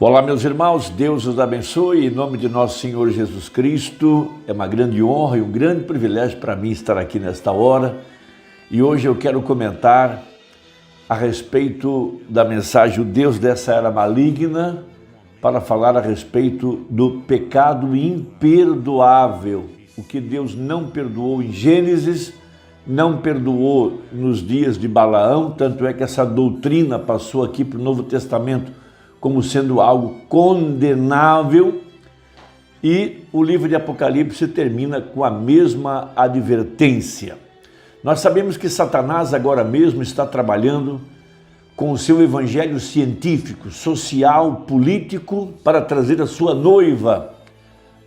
Olá, meus irmãos, Deus os abençoe, em nome de nosso Senhor Jesus Cristo. É uma grande honra e um grande privilégio para mim estar aqui nesta hora. E hoje eu quero comentar a respeito da mensagem O Deus dessa era maligna, para falar a respeito do pecado imperdoável. O que Deus não perdoou em Gênesis, não perdoou nos dias de Balaão, tanto é que essa doutrina passou aqui para o Novo Testamento como sendo algo condenável, e o livro de Apocalipse termina com a mesma advertência. Nós sabemos que Satanás agora mesmo está trabalhando com o seu evangelho científico, social, político, para trazer a sua noiva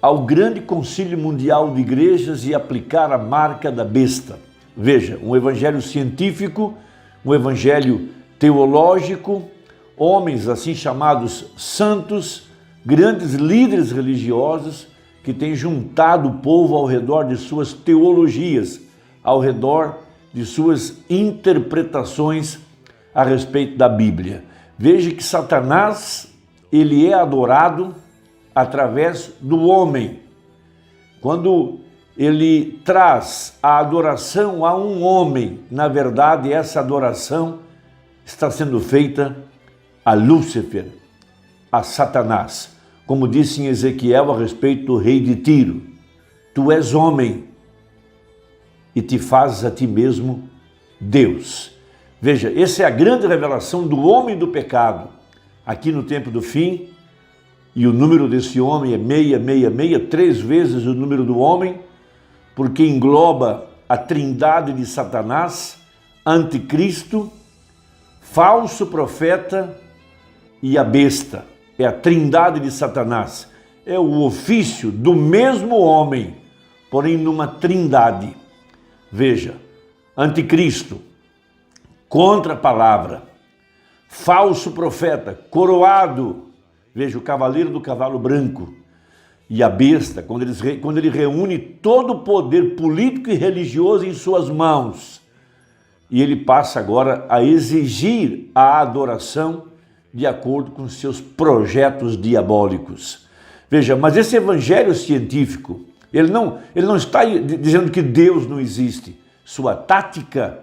ao grande concílio mundial de igrejas e aplicar a marca da besta. Veja, um evangelho científico, um evangelho teológico, homens assim chamados santos, grandes líderes religiosos que têm juntado o povo ao redor de suas teologias, ao redor de suas interpretações a respeito da Bíblia. Veja que Satanás, ele é adorado através do homem. Quando ele traz a adoração a um homem, na verdade essa adoração está sendo feita a Lúcifer, a Satanás. Como disse em Ezequiel a respeito do rei de Tiro: tu és homem e te fazes a ti mesmo Deus. Veja, essa é a grande revelação do homem do pecado, aqui no tempo do fim, e o número desse homem é 666, 3 vezes o número do homem, porque engloba a trindade de Satanás, anticristo, falso profeta e a besta. É a trindade de Satanás. É o ofício do mesmo homem, porém numa trindade. Veja, anticristo, contra a palavra, falso profeta, coroado, veja, o cavaleiro do cavalo branco, e a besta, quando ele reúne todo o poder político e religioso em suas mãos, e ele passa agora a exigir a adoração de acordo com seus projetos diabólicos. Veja, mas esse evangelho científico, ele não está dizendo que Deus não existe. Sua tática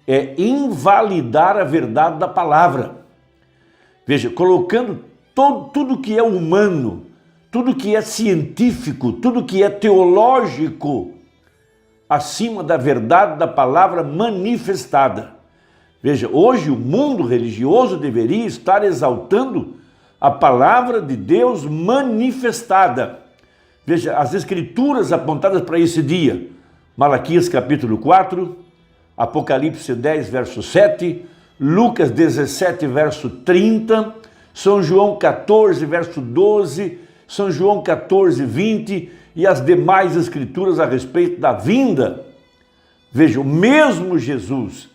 é invalidar a verdade da palavra. Veja, colocando tudo que é humano, tudo que é científico, tudo que é teológico, acima da verdade da palavra manifestada. Veja, hoje o mundo religioso deveria estar exaltando a palavra de Deus manifestada. Veja, as escrituras apontadas para esse dia: Malaquias capítulo 4, Apocalipse 10, verso 7, Lucas 17, verso 30, São João 14, verso 12, São João 14, 20 e as demais escrituras a respeito da vinda. Veja, o mesmo Jesus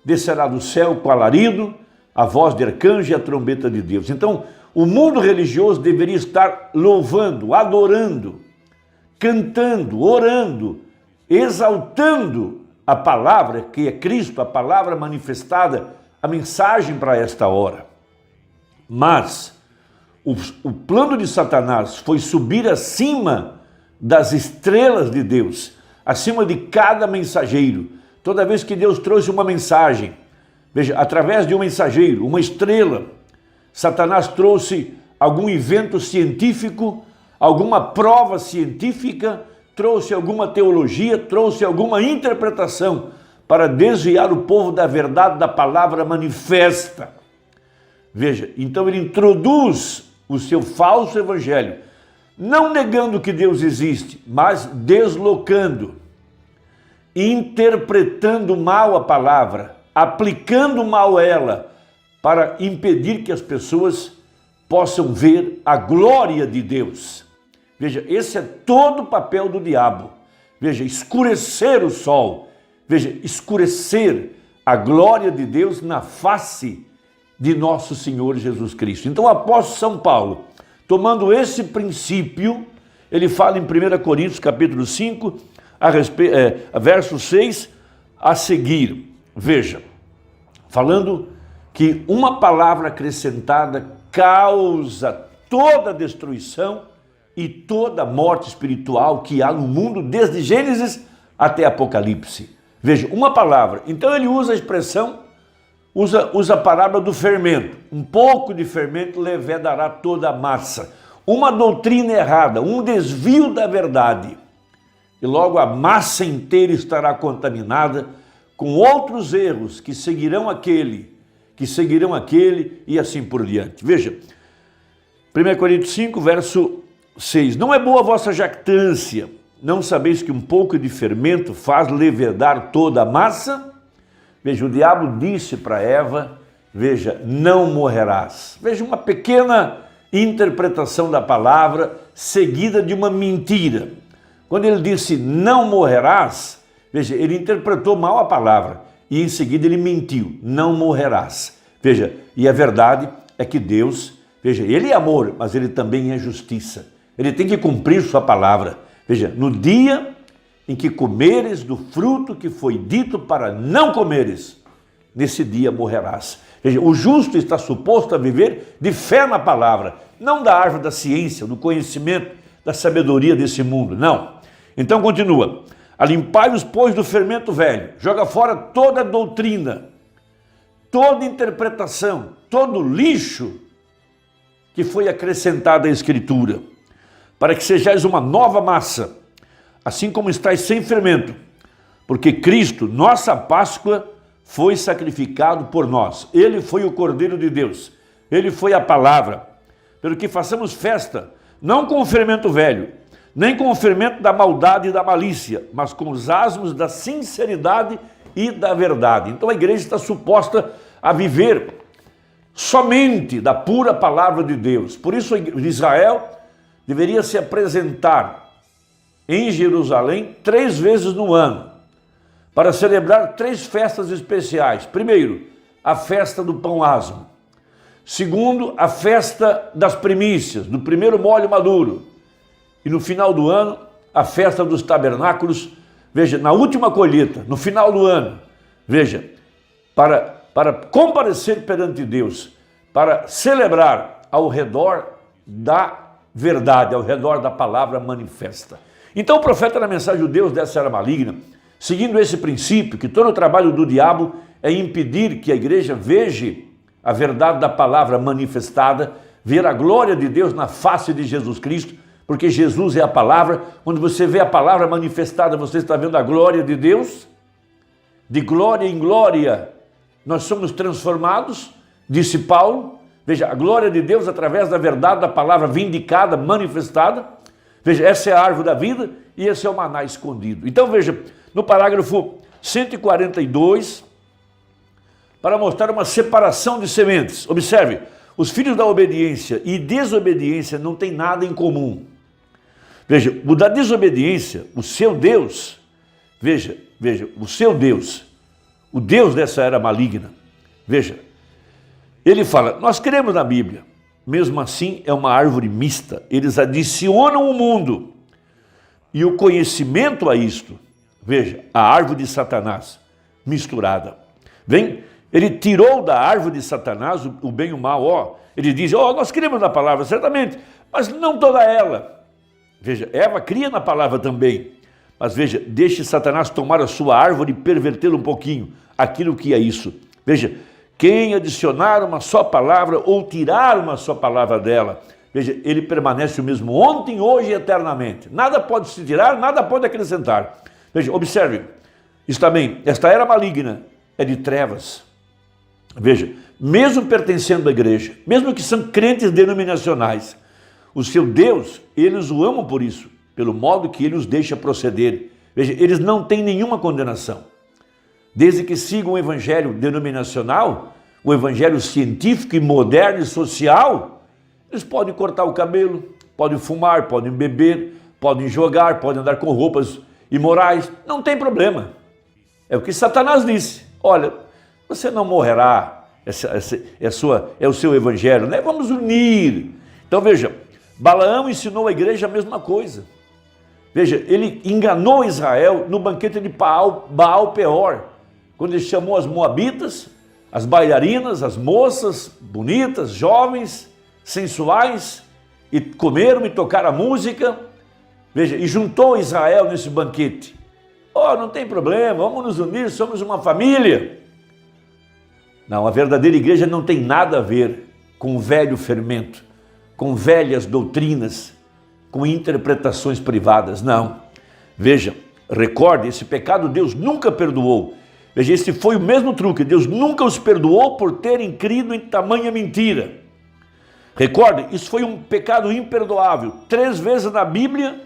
descerá do céu com alarido, a voz de arcanjo e a trombeta de Deus. Então, o mundo religioso deveria estar louvando, adorando, cantando, orando, exaltando a palavra que é Cristo, a palavra manifestada, a mensagem para esta hora. Mas o plano de Satanás foi subir acima das estrelas de Deus, acima de cada mensageiro. Toda vez que Deus trouxe uma mensagem, veja, através de um mensageiro, uma estrela, Satanás trouxe algum evento científico, alguma prova científica, trouxe alguma teologia, trouxe alguma interpretação para desviar o povo da verdade da palavra manifesta. Veja, então ele introduz o seu falso evangelho, não negando que Deus existe, mas deslocando, interpretando mal a palavra, aplicando mal ela, para impedir que as pessoas possam ver a glória de Deus. Veja, esse é todo o papel do diabo. Veja, escurecer o sol, veja, escurecer a glória de Deus na face de nosso Senhor Jesus Cristo. Então o apóstolo São Paulo, tomando esse princípio, ele fala em 1 Coríntios capítulo 5, verso 6 a seguir. Veja, falando que uma palavra acrescentada causa toda a destruição e toda a morte espiritual que há no mundo, desde Gênesis até Apocalipse. Veja, uma palavra. Então ele usa a expressão, usa a palavra do fermento. Um pouco de fermento levedará toda a massa. Uma doutrina errada, um desvio da verdade. E logo a massa inteira estará contaminada com outros erros que seguirão aquele e assim por diante. Veja, 1 Coríntios 5, verso 6. Não é boa a vossa jactância, não sabeis que um pouco de fermento faz levedar toda a massa? Veja, o diabo disse para Eva, veja, não morrerás. Veja, uma pequena interpretação da palavra seguida de uma mentira. Quando ele disse não morrerás, veja, ele interpretou mal a palavra e em seguida ele mentiu, não morrerás. Veja, e a verdade é que Deus, veja, ele é amor, mas ele também é justiça. Ele tem que cumprir sua palavra. Veja, no dia em que comeres do fruto que foi dito para não comeres, nesse dia morrerás. Veja, o justo está suposto a viver de fé na palavra, não da árvore da ciência, do conhecimento, da sabedoria desse mundo, não. Então continua, alimpai-os, pois, do fermento velho, joga fora toda doutrina, toda interpretação, todo lixo que foi acrescentado à Escritura, para que sejais uma nova massa, assim como estáis sem fermento, porque Cristo, nossa Páscoa, foi sacrificado por nós. Ele foi o Cordeiro de Deus, ele foi a palavra, pelo que façamos festa, não com o fermento velho, nem com o fermento da maldade e da malícia, mas com os asmos da sinceridade e da verdade. Então a igreja está suposta a viver somente da pura palavra de Deus. Por isso Israel deveria se apresentar em Jerusalém 3 vezes no ano, para celebrar 3 festas especiais. Primeiro, a festa do pão asmo. Segundo, a festa das primícias, do primeiro molho maduro. E no final do ano, a festa dos tabernáculos, veja, na última colheita, no final do ano, veja, para comparecer perante Deus, para celebrar ao redor da verdade, ao redor da palavra manifesta. Então o profeta na mensagem de Deus dessa era maligna, seguindo esse princípio, que todo o trabalho do diabo é impedir que a igreja veja a verdade da palavra manifestada, ver a glória de Deus na face de Jesus Cristo, porque Jesus é a palavra. Quando você vê a palavra manifestada, você está vendo a glória de Deus. De glória em glória, nós somos transformados, disse Paulo. Veja, a glória de Deus através da verdade da palavra vindicada, manifestada. Veja, essa é a árvore da vida e esse é o maná escondido. Então veja, no parágrafo 142, para mostrar uma separação de sementes. Observe, os filhos da obediência e desobediência não têm nada em comum. Veja, o da desobediência, o seu Deus, veja, o seu Deus, o Deus dessa era maligna, veja, ele fala, nós cremos na Bíblia, mesmo assim é uma árvore mista, eles adicionam o mundo e o conhecimento a isto. Veja, a árvore de Satanás misturada. Vem, ele tirou da árvore de Satanás o bem e o mal, ele diz, nós cremos na palavra, certamente, mas não toda ela. Veja, Eva cria na palavra também, mas veja, deixe Satanás tomar a sua árvore e pervertê-la um pouquinho, aquilo que é isso. Veja, quem adicionar uma só palavra ou tirar uma só palavra dela, veja, ele permanece o mesmo ontem, hoje e eternamente. Nada pode se tirar, nada pode acrescentar. Veja, observe, isso também, esta era maligna é de trevas. Veja, mesmo pertencendo à igreja, mesmo que são crentes denominacionais, o seu Deus, eles o amam por isso, pelo modo que ele os deixa proceder. Veja, eles não têm nenhuma condenação. Desde que sigam o evangelho denominacional, o evangelho científico e moderno e social, eles podem cortar o cabelo, podem fumar, podem beber, podem jogar, podem andar com roupas imorais, não tem problema. É o que Satanás disse, olha, você não morrerá, é o seu evangelho, né? Vamos unir. Então veja, Balaão ensinou à igreja a mesma coisa. Veja, ele enganou Israel no banquete de Baal Peor, quando ele chamou as moabitas, as bailarinas, as moças bonitas, jovens, sensuais, e comeram e tocaram a música, veja, e juntou Israel nesse banquete. Oh, não tem problema, vamos nos unir, somos uma família. Não, a verdadeira igreja não tem nada a ver com o velho fermento, com velhas doutrinas, com interpretações privadas, não. Veja, recorde, esse pecado Deus nunca perdoou. Veja, esse foi o mesmo truque, Deus nunca os perdoou por terem crido em tamanha mentira. Recorde, isso foi um pecado imperdoável. 3 vezes na Bíblia,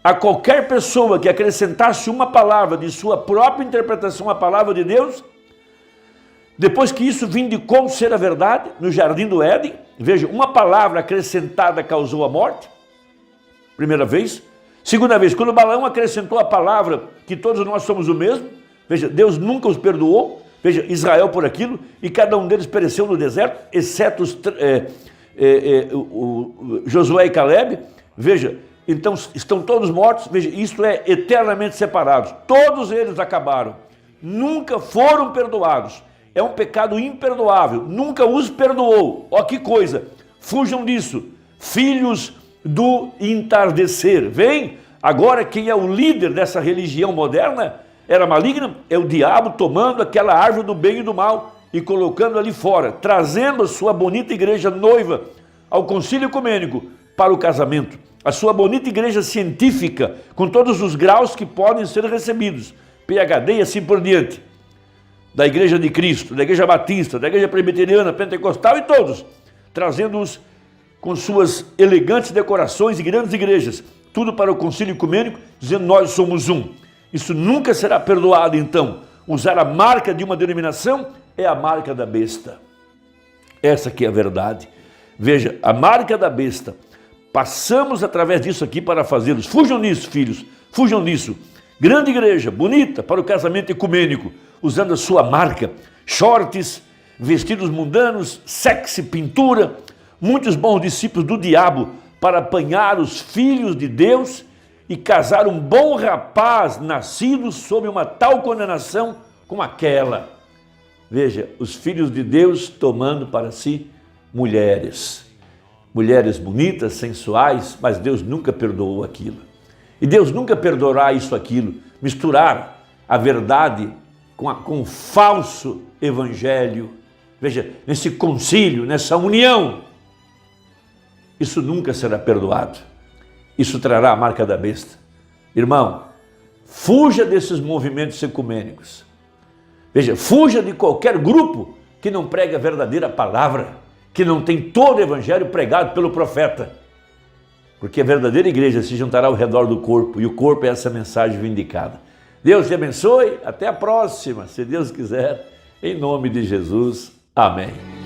a qualquer pessoa que acrescentasse uma palavra de sua própria interpretação à palavra de Deus, depois que isso vindicou ser a verdade, no jardim do Éden, veja, uma palavra acrescentada causou a morte, primeira vez. Segunda vez, quando Balaão acrescentou a palavra que todos nós somos o mesmo, veja, Deus nunca os perdoou, veja, Israel por aquilo, e cada um deles pereceu no deserto, exceto Josué e Caleb, veja, então estão todos mortos, veja, isto é eternamente separados, todos eles acabaram, nunca foram perdoados, é um pecado imperdoável, nunca os perdoou. Ó, que coisa, fujam disso, filhos do entardecer. Vem, agora quem é o líder dessa religião moderna, era maligna, é o diabo tomando aquela árvore do bem e do mal e colocando ali fora, trazendo a sua bonita igreja noiva ao concílio ecumênico para o casamento, a sua bonita igreja científica, com todos os graus que podem ser recebidos, PhD e assim por diante, da Igreja de Cristo, da Igreja Batista, da Igreja Presbiteriana, Pentecostal e todos, trazendo-os com suas elegantes decorações e grandes igrejas, tudo para o concílio ecumênico, dizendo nós somos um. Isso nunca será perdoado, então. Usar a marca de uma denominação é a marca da besta. Essa aqui é a verdade. Veja, a marca da besta. Passamos através disso aqui para fazê-los. Fujam nisso, filhos, fujam nisso. Grande igreja, bonita, para o casamento ecumênico, usando a sua marca, shorts, vestidos mundanos, sexy, pintura, muitos bons discípulos do diabo para apanhar os filhos de Deus e casar um bom rapaz nascido sob uma tal condenação como aquela. Veja, os filhos de Deus tomando para si mulheres. Mulheres bonitas, sensuais, mas Deus nunca perdoou aquilo. E Deus nunca perdoará isso, aquilo, misturar a verdade com o falso evangelho. Veja, nesse concílio, nessa união, isso nunca será perdoado. Isso trará a marca da besta. Irmão, fuja desses movimentos ecumênicos. Veja, fuja de qualquer grupo que não prega a verdadeira palavra, que não tem todo o evangelho pregado pelo profeta. Porque a verdadeira igreja se juntará ao redor do corpo, e o corpo é essa mensagem vindicada. Deus te abençoe, até a próxima, se Deus quiser, em nome de Jesus. Amém.